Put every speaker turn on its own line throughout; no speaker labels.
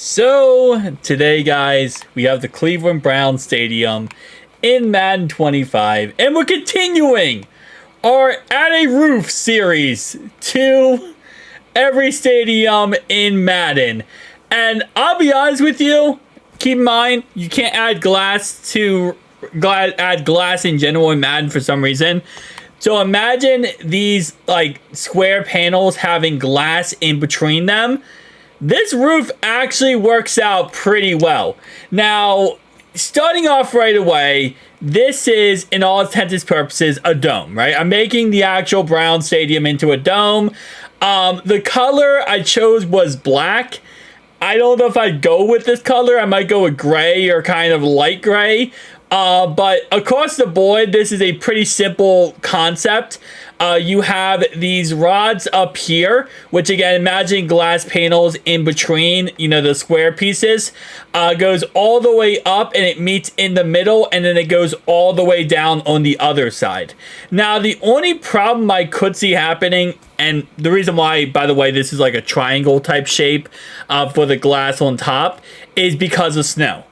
So, today, guys, we have the Cleveland Browns Stadium in Madden 25, and we're continuing our Add a Roof series to every stadium in Madden. And I'll be honest with you, keep in mind, you can't add glass in general in Madden for some reason. So imagine these like square panels having glass in between them. This roof actually works out pretty well. Now, starting off right away, this is, in all intents and purposes, a dome, right? I'm making the actual Brown Stadium into a dome. The color I chose was black. I don't know if I'd go with this color. I might go with gray or kind of light gray. But across the board, this is a pretty simple concept. You have these rods up here, which again, imagine glass panels in between, the square pieces, goes all the way up and it meets in the middle, and then it goes all the way down on the other side. Now, the only problem I could see happening, and the reason why, by the way, this is like a triangle type shape for the glass on top, is because of snow.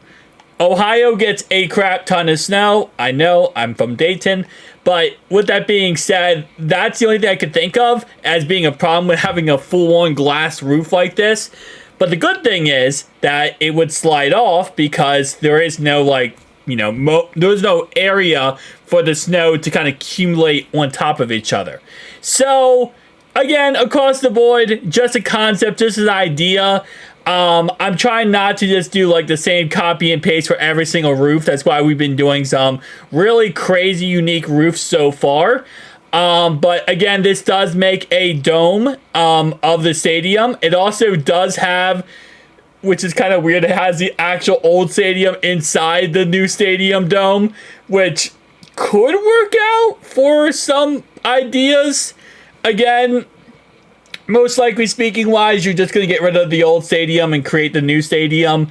Ohio gets a crap ton of snow. I know, I'm from Dayton. But with that being said, that's the only thing I could think of as being a problem with having a full-on glass roof like this. But the good thing is that it would slide off because there is no, there's no area for the snow to kind of accumulate on top of each other. So, again, across the board, just a concept, just an idea. I'm trying not to just do like the same copy and paste for every single roof. That's why we've been doing some really crazy unique roofs so far. But again, this does make a dome of the stadium. It also does have, which is kind of weird, it has the actual old stadium inside the new stadium dome, which could work out for some ideas. Again, most likely speaking wise, you're just going to get rid of the old stadium and create the new stadium,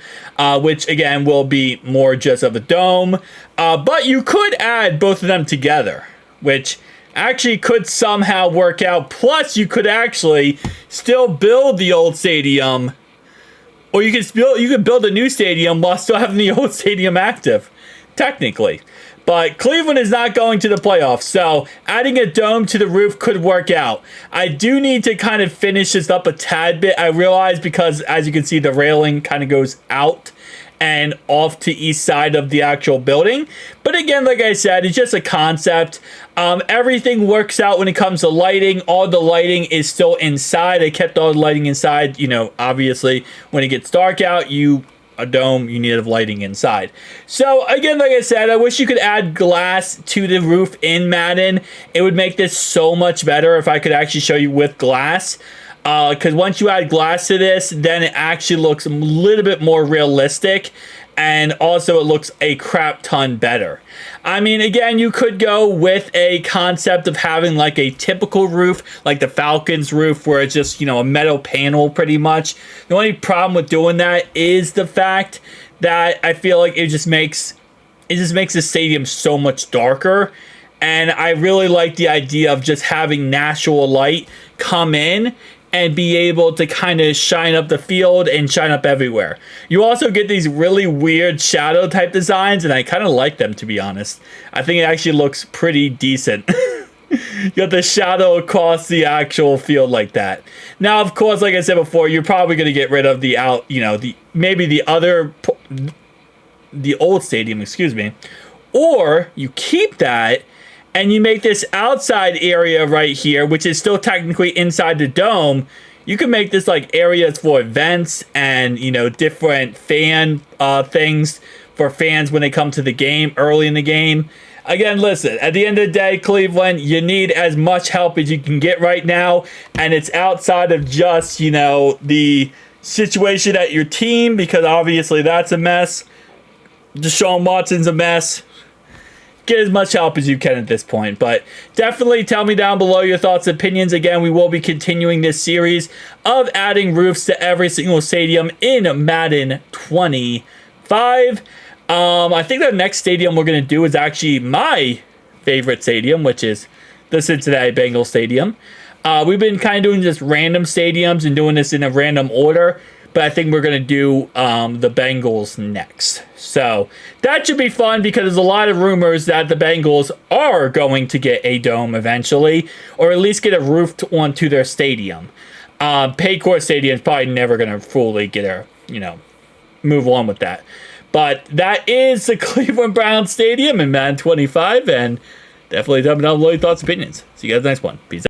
which again will be more just of a dome. But you could add both of them together, which actually could somehow work out. Plus, you could actually still build the old stadium, or you could build a new stadium while still having the old stadium active, technically. But Cleveland is not going to the playoffs, so adding a dome to the roof could work out. I do need to kind of finish this up a tad bit, I realize, because as you can see, the railing kind of goes out and off to east side of the actual building. But again, like I said, it's just a concept. Everything works out when it comes to lighting. All the lighting is still inside. I kept all the lighting inside. Obviously, when it gets dark out, a dome, you need lighting inside. So again, like I said, I wish you could add glass to the roof in Madden. It would make this so much better if I could actually show you with glass. Because once you add glass to this, then it actually looks a little bit more realistic. And also it looks a crap ton better. I mean, again, you could go with a concept of having like a typical roof, like the Falcons roof, where it's just, a metal panel pretty much. The only problem with doing that is the fact that I feel like it just makes the stadium so much darker. And I really like the idea of just having natural light come in and be able to kind of shine up the field and shine up everywhere. You also get these really weird shadow type designs, and I kind of like them, to be honest. I think it actually looks pretty decent. You got the shadow across the actual field like that. Now, of course, like I said before, you're probably going to get rid of the old stadium, or you keep that and you make this outside area right here, which is still technically inside the dome. You can make this like areas for events and, different fan things for fans when they come to the game early in the game. Again, listen, at the end of the day, Cleveland, you need as much help as you can get right now. And it's outside of just, the situation at your team, because obviously that's a mess. Deshaun Watson's a mess. Get as much help as you can at this point. But definitely tell me down below your thoughts and opinions. Again, we will be continuing this series of adding roofs to every single stadium in Madden 25. I think the next stadium we're going to do is actually my favorite stadium, which is the Cincinnati Bengals Stadium. We've been kind of doing just random stadiums and doing this in a random order. but I think we're going to do the Bengals next. So that should be fun because there's a lot of rumors that the Bengals are going to get a dome eventually, or at least get a roof onto their stadium. Paycor Stadium is probably never going to fully get a, move on with that. But that is the Cleveland Browns Stadium in Madden 25, and definitely let me know your thoughts and opinions. See you guys next one. Peace out.